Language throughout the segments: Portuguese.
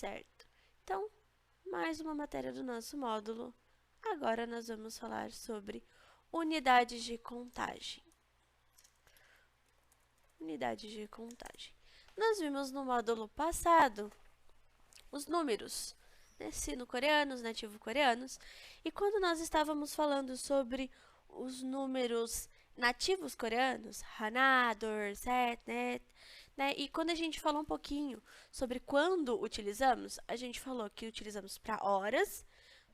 certo? Então, mais uma matéria do nosso módulo. Agora nós vamos falar sobre unidades de contagem. Unidades de contagem. Nós vimos no módulo passado os números, né, sino-coreanos, nativo-coreanos, e quando nós estávamos falando sobre os números nativos coreanos, hana, dor, set, net, né, e quando a gente falou um pouquinho sobre quando utilizamos, a gente falou que utilizamos para horas,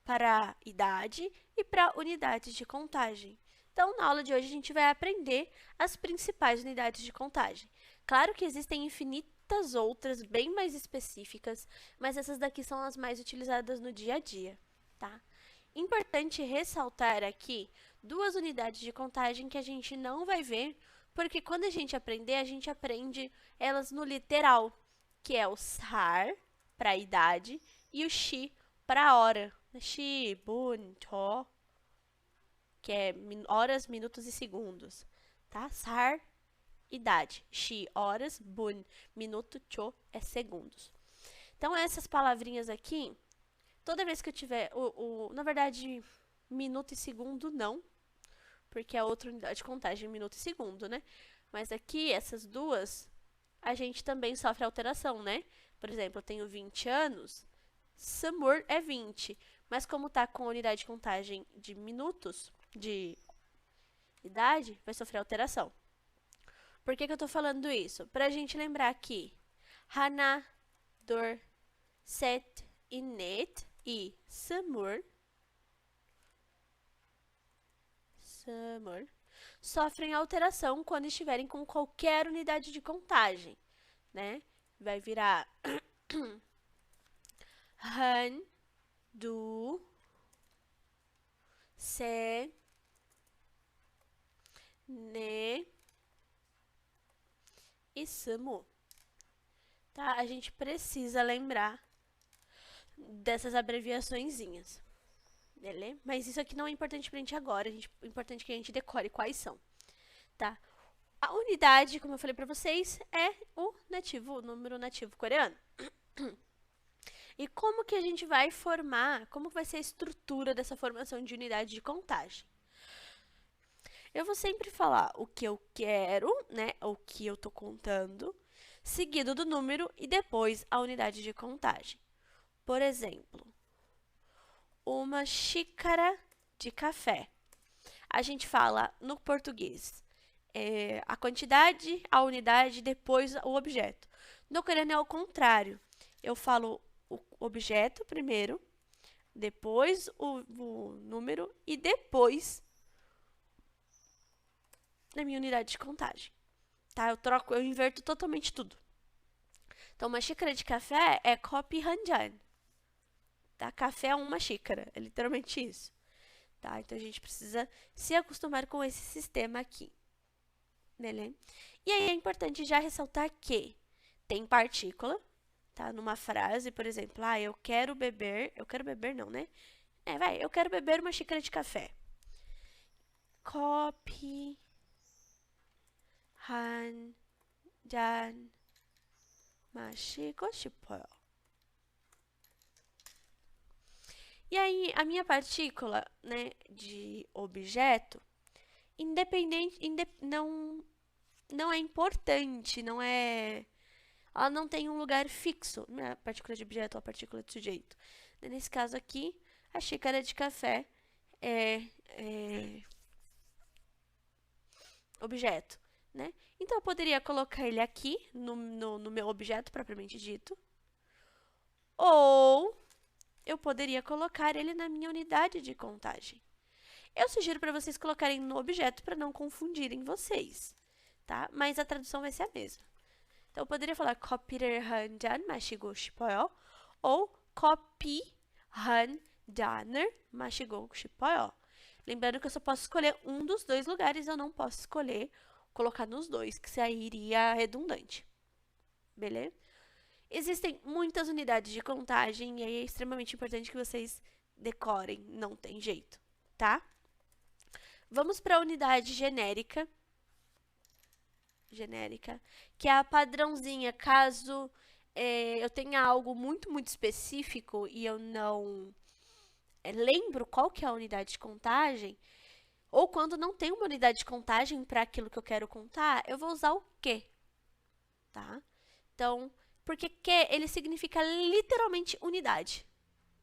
para idade e para unidades de contagem. Então, na aula de hoje, a gente vai aprender as principais unidades de contagem. Claro que existem infinitas outras, bem mais específicas, mas essas daqui são as mais utilizadas no dia a dia, tá? Importante ressaltar aqui duas unidades de contagem que a gente não vai ver, porque quando a gente aprende elas no literal, que é o sar, para idade, e o shi, para hora. Shi, bun, cho, que é horas, minutos e segundos, tá? Sar, idade. Shi, horas, bun, minuto, cho, é segundos. Então, essas palavrinhas aqui, toda vez que eu tiver, na verdade, minuto e segundo não, porque é outra unidade de contagem, minuto e segundo, né? Mas aqui, essas duas, a gente também sofre alteração, né? Por exemplo, eu tenho 20 anos, samur é 20, mas como tá com a unidade de contagem de minutos, de idade, vai sofrer alteração. Por que eu tô falando isso? Pra gente lembrar que hana, dor, set e net e samur sofrem alteração quando estiverem com qualquer unidade de contagem, né? Vai virar han, du, se, ne e samu. Tá? A gente precisa lembrar dessas abreviaçõezinhas. Beleza? Mas isso aqui não é importante pra gente agora, é importante que a gente decore quais são, tá? A unidade, como eu falei pra vocês, é o número nativo coreano. E como que a gente vai formar, como vai ser a estrutura dessa formação de unidade de contagem? Eu vou sempre falar o que eu quero, né, o que eu tô contando, seguido do número e depois a unidade de contagem. Por exemplo, uma xícara de café. A gente fala no português a quantidade, a unidade, depois o objeto. No coreano é o contrário. Eu falo o objeto primeiro, depois o número e depois a minha unidade de contagem. Tá? Eu inverto totalmente tudo. Então, uma xícara de café é kopi hanjan. Tá? Café é uma xícara, é literalmente isso. Tá? Então, a gente precisa se acostumar com esse sistema aqui. Beleza? E aí, é importante já ressaltar que tem partícula, tá? Numa frase, por exemplo, eu quero beber não, né? Eu quero beber uma xícara de café. Kopi 한잔 마시고 싶어요. E aí, a minha partícula, né, de objeto, não é importante, ela não tem um lugar fixo, né, a partícula de objeto ou a partícula de sujeito. Nesse caso aqui, a xícara de café é objeto, né? Então, eu poderia colocar ele aqui no meu objeto propriamente dito, ou eu poderia colocar ele na minha unidade de contagem. Eu sugiro para vocês colocarem no objeto para não confundirem vocês, tá? Mas a tradução vai ser a mesma. Então, eu poderia falar 커피를 한 잔 마시고 싶어요 ou 커피 한 잔을 마시고 싶어요. Lembrando que eu só posso escolher um dos dois lugares, eu não posso escolher colocar nos dois, que sairia redundante. Beleza? Existem muitas unidades de contagem e aí é extremamente importante que vocês decorem, não tem jeito, tá? Vamos para a unidade genérica. Que é a padrãozinha, caso eu tenha algo muito, muito específico e eu não lembro qual que é a unidade de contagem, ou quando não tem uma unidade de contagem para aquilo que eu quero contar, eu vou usar o que, tá? Então, porque que ele significa literalmente unidade,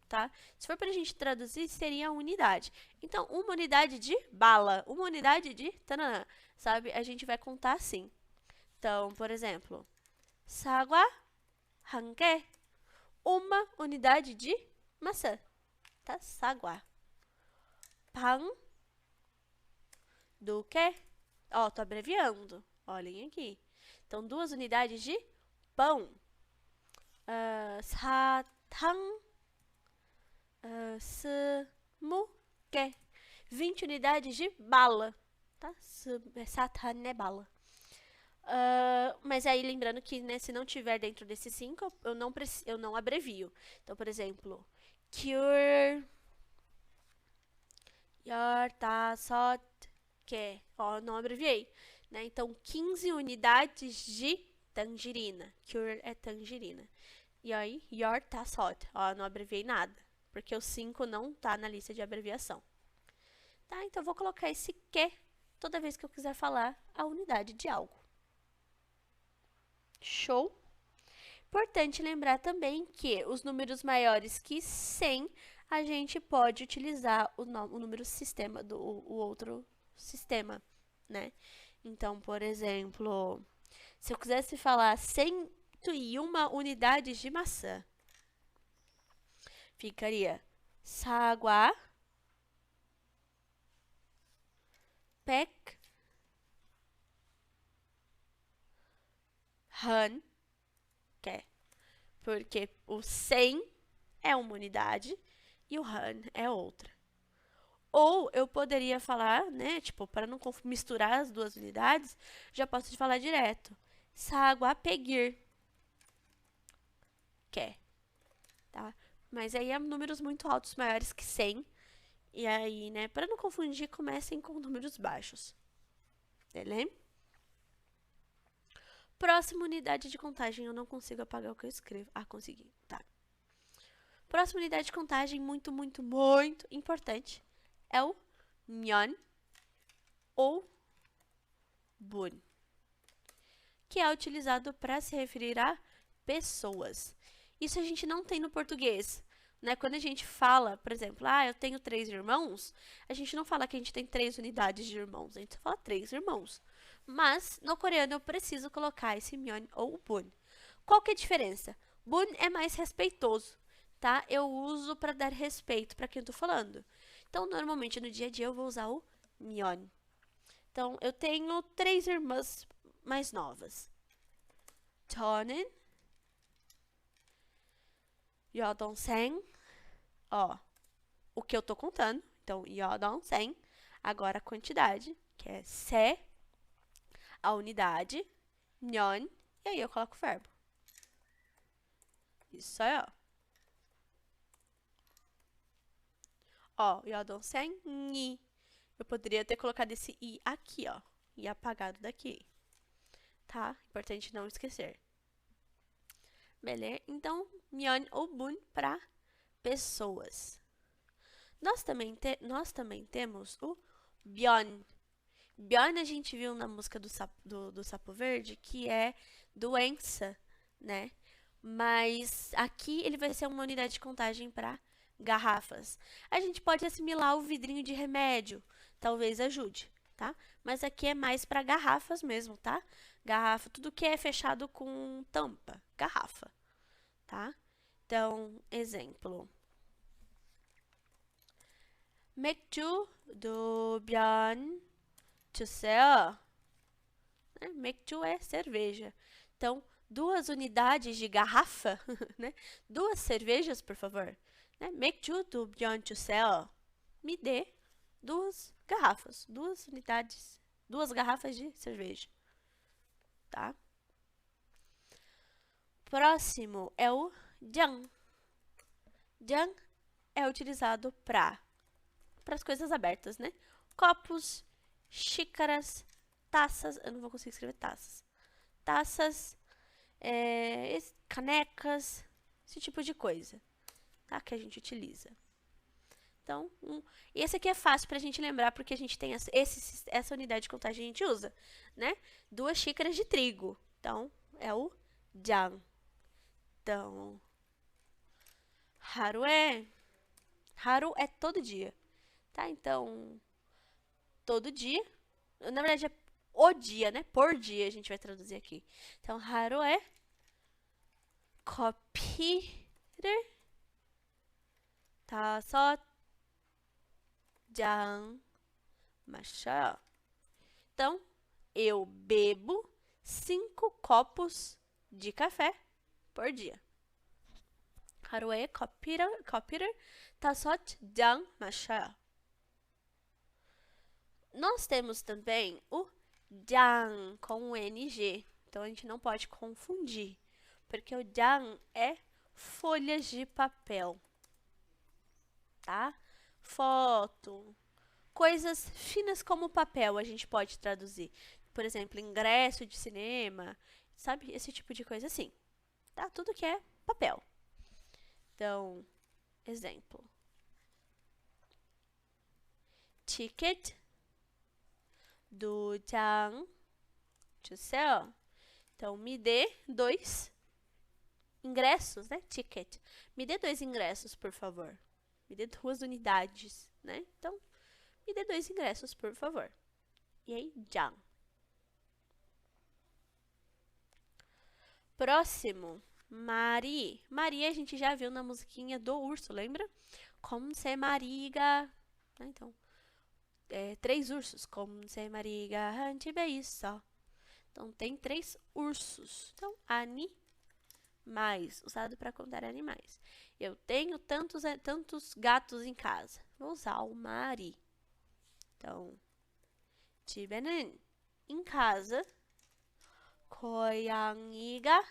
tá? Se for para a gente traduzir, seria unidade. Então, uma unidade de bala, uma unidade de tananã, sabe? A gente vai contar assim. Então, por exemplo, 사과 한 개, uma unidade de maçã, tá? 사과. 방, do que? Ó, tô abreviando. Olhem aqui. Então, 2 unidades de pão. 사탕, 20개. 20 unidades de bala, tá? 사탕 é bala. Mas aí, lembrando que, né, se não tiver dentro desses 5, eu não abrevio. Então, por exemplo, cure, 15개. Ó, não abreviei, né? Então, 15 unidades de tangerina. Cure é tangerina. E aí, 15. Ó, não abreviei nada, porque o 5 não tá na lista de abreviação. Tá? Então, eu vou colocar esse que toda vez que eu quiser falar a unidade de algo. Show? Importante lembrar também que os números maiores que 100, a gente pode utilizar o número sistema o outro sistema, né? Então, por exemplo, se eu quisesse falar 101 unidades de maçã, ficaria 사과 100개. Porque o 100 é uma unidade e o 100 é outra. Ou eu poderia falar, né, tipo, para não misturar as duas unidades, já posso falar direto. 사과백일 개, tá? Mas aí é números muito altos, maiores que 100. E aí, né, para não confundir, comecem com números baixos. Beleza? Próxima unidade de contagem, eu não consigo apagar o que eu escrevo. Ah, consegui, tá. Próxima unidade de contagem, muito, muito, muito importante, é o 면 ou bun, que é utilizado para se referir a pessoas. Isso a gente não tem no português, né? Quando a gente fala, por exemplo, eu tenho 3 irmãos, a gente não fala que a gente tem 3 unidades de irmãos, a gente fala 3 irmãos. Mas, no coreano, eu preciso colocar esse 면 ou bun. Qual que é a diferença? Bun é mais respeitoso, tá? Eu uso para dar respeito para quem eu tô falando. Então, normalmente, no dia a dia, eu vou usar o 면. Então, eu tenho 3 irmãs mais novas. 저는 여동생, ó, o que eu tô contando. Então, 여동생, agora a quantidade, que é 세, a unidade, 년, e aí eu coloco o verbo. Isso aí, ó. Ó, 여동생이. Eu poderia ter colocado esse i aqui, ó, e apagado daqui. Tá? Importante não esquecer. Beleza? Então, 면 ou bun para pessoas. Nós também temos o Byon. Byon a gente viu na música do Sapo Verde, que é doença, né? Mas aqui ele vai ser uma unidade de contagem para garrafas. A gente pode assimilar o vidrinho de remédio, talvez ajude, tá? Mas aqui é mais para garrafas mesmo, tá? Garrafa, tudo que é fechado com tampa, garrafa, tá? Então, exemplo. 맥주 두 병 주세요. 맥주 é cerveja. Então, 2 unidades de garrafa, né? 2 cervejas, por favor. 맥주 두 병 주세요. Me dê 2 garrafas, 2 unidades, 2 garrafas de cerveja. Tá? Próximo é o 장. 장 é utilizado para as coisas abertas, né? Copos, xícaras, taças. Eu não vou conseguir escrever taças. Taças, canecas, esse tipo de coisa, tá? Que a gente utiliza. Então, esse aqui é fácil pra gente lembrar, porque a gente tem essa unidade de contagem a gente usa, né? 2 xícaras de trigo. Então, é o 장. Então, haru é todo dia, tá? Então, todo dia, na verdade é o dia, né? Por dia a gente vai traduzir aqui. Então, haru é 커피를 5잔 마셔요. Então, eu bebo 5 copos de café por dia. 하루에 커피를 5잔 마셔요. Nós temos também o 장 com o NG. Então, a gente não pode confundir, porque o 장 é folhas de papel, tá? Foto, coisas finas como papel a gente pode traduzir. Por exemplo, ingresso de cinema, sabe? Esse tipo de coisa assim, tá? Tudo que é papel. Então, exemplo. Ticket 두 장 주세요. Então, me dê 2 ingressos, né? Ticket. Me dê 2 ingressos, por favor. Me dê 2 unidades, né? Então, me dê 2 ingressos, por favor. E aí, 장. Próximo, Mari. Maria a gente já viu na musiquinha do urso, lembra? Como se Mari가. Então, 3 ursos. Como se Mari가 한 집에 있어. Então, tem 3 ursos. Então, animais, usado para contar animais. Eu tenho tantos gatos em casa. Vou usar o Mari. Então, 집에는 em casa 고양이가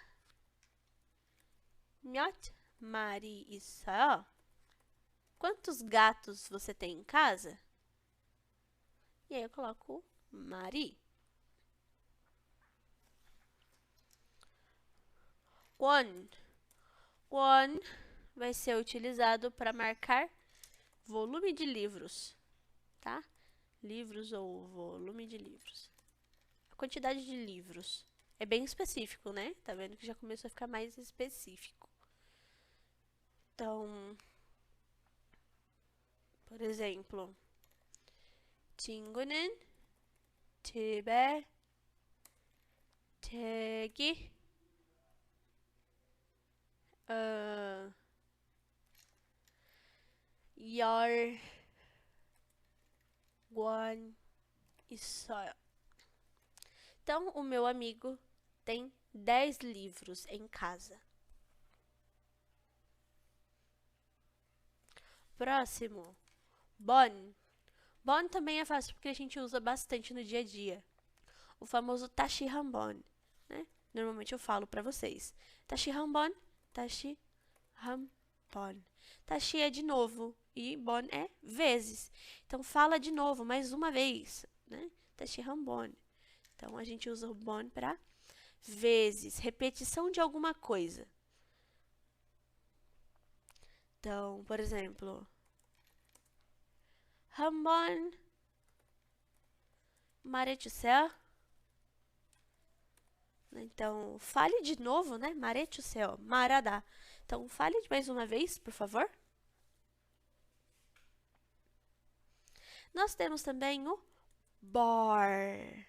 몇 마리 있어요? Quantos gatos você tem em casa? E aí eu coloco Mari. 권. 권 vai ser utilizado para marcar volume de livros, tá? Livros ou volume de livros. A quantidade de livros. É bem específico, né? Tá vendo que já começou a ficar mais específico. Então, por exemplo, 친구는 집에 책이 10권 있어요. Então, o meu amigo tem 10 livros em casa. Próximo, 번. 번 também é fácil porque a gente usa bastante no dia a dia. O famoso 다시 한번, né? Normalmente eu falo para vocês. 다시 한번, 다시 한번. 다시 é de novo e 번 é vezes. Então, fala de novo, mais uma vez, né? 다시 한번. Então, a gente usa o 번 para vezes, repetição de alguma coisa. Então, por exemplo, 한번 말해주세요. Então, fale de novo, né? 말해주세요. 말하다. Então, fale mais uma vez, por favor. Nós temos também o bar.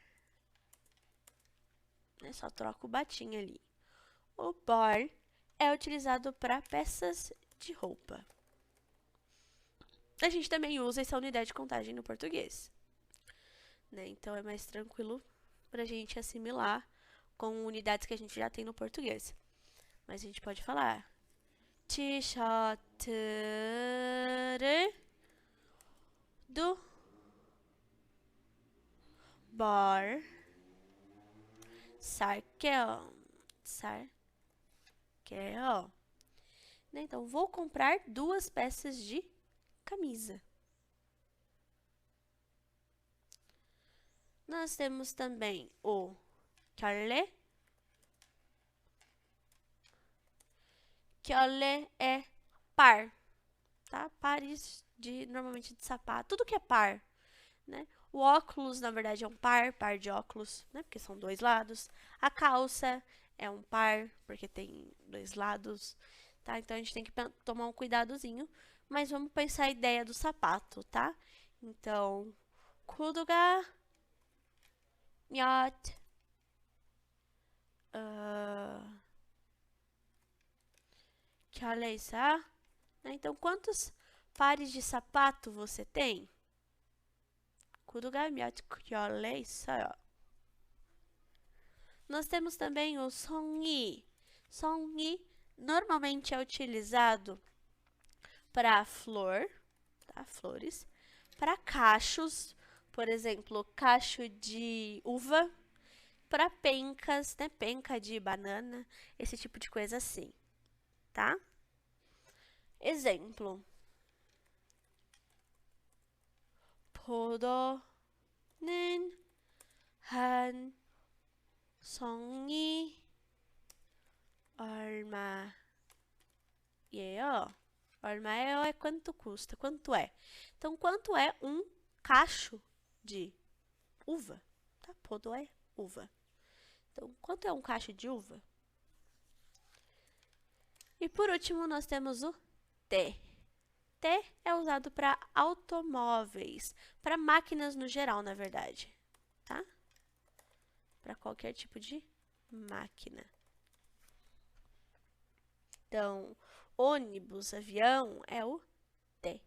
Só troca o batinho ali. O bar é utilizado para peças de roupa. A gente também usa essa unidade de contagem no português, né? Então, é mais tranquilo para a gente assimilar com unidades que a gente já tem no português. Mas a gente pode falar 티셔츠를 do bar 살게요. Então, vou comprar 2 peças de camisa. Nós temos também o 결례, 결례 é par, tá? Pares normalmente de sapato, tudo que é par, né? O óculos, na verdade, é um par de óculos, né? Porque são dois lados. A calça é um par, porque tem dois lados, tá? Então, a gente tem que tomar um cuidadozinho. Mas vamos pensar a ideia do sapato, tá? Então, 구두가 몇 켤레 있어요? Então, quantos pares de sapato você tem? 구두가 몇 켤레 있어요? Nós temos também o 성이. 성이 normalmente é utilizado para flor, tá? Flores, para cachos, por exemplo, cacho de uva, para pencas, né? Penca de banana, esse tipo de coisa assim, tá? Exemplo. 포도는 한 송이 얼마예요? 얼마예요 é quanto custa, quanto é. Então, quanto é um cacho de uva? Tá? Podo é uva. Então, quanto é um cacho de uva? E por último, nós temos o T. T é usado para automóveis, para máquinas no geral, na verdade, tá? Para qualquer tipo de máquina. Então, ônibus, avião é o T,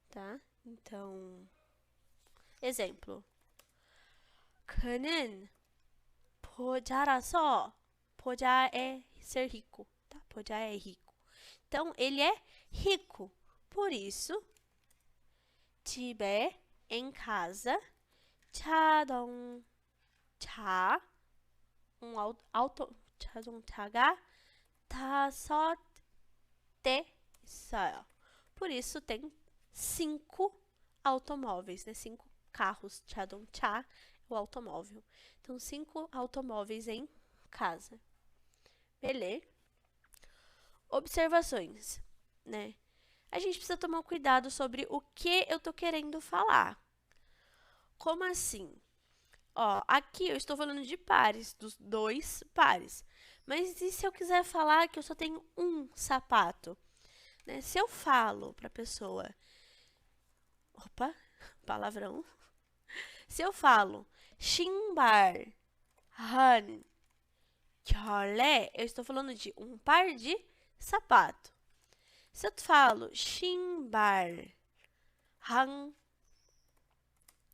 tá? Então, exemplo. 그는 부자라서, 부자 é ser rico, tá? 부자 é rico. Então, ele é rico. Por isso, 집에, em casa, 자동차, 자동차가 5대 있어요. Por isso, tem 5 automóveis, né? 5 carros. 자동차, o automóvel. Então, 5 automóveis em casa. Beleza? Observações, né? A gente precisa tomar cuidado sobre o que eu tô querendo falar. Como assim? Ó, aqui eu estou falando de pares, dos 2 pares. Mas e se eu quiser falar que eu só tenho um sapato? Né? Se eu falo para a pessoa... Opa, palavrão. Se eu falo 신발 한 켤레, eu estou falando de um par de sapato. Se eu falo 신발 한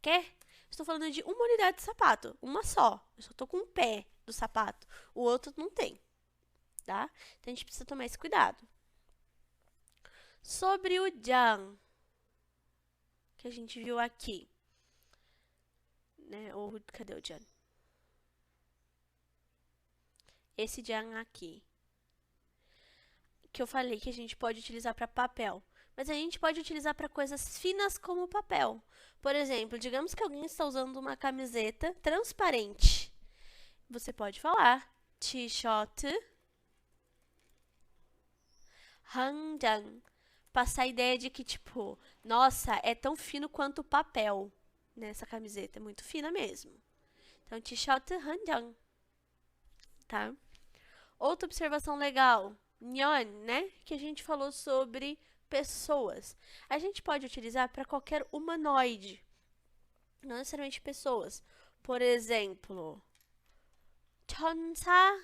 개, estou falando de uma unidade de sapato, uma só. Eu só estou com um pé do sapato, o outro não tem, tá? Então, a gente precisa tomar esse cuidado. Sobre o 장, que a gente viu aqui, né? Cadê o 장? Esse 장 aqui, que eu falei que a gente pode utilizar para papel. Mas a gente pode utilizar para coisas finas como papel. Por exemplo, digamos que alguém está usando uma camiseta transparente. Você pode falar t-shirt 한 장. Passar a ideia de que, tipo, nossa, é tão fino quanto o papel. Nessa camiseta, é muito fina mesmo. Então, t-shirt 한 장. Tá? Outra observação legal. 년, né? Que a gente falou sobre pessoas. A gente pode utilizar para qualquer humanoide. Não necessariamente pessoas. Por exemplo, 천사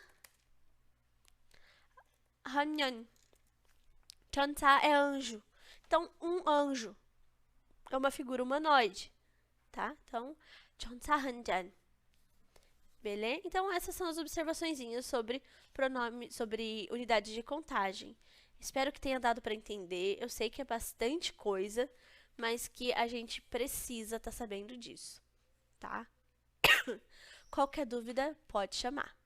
한 년. 천사 é anjo. Então, um anjo é uma figura humanoide, tá? Então, 천사 한 장. Beleza? Então, essas são as observaçõezinhas sobre pronome, sobre unidade de contagem. Espero que tenha dado para entender. Eu sei que é bastante coisa, mas que a gente precisa estar sabendo disso, tá? Qualquer dúvida, pode chamar.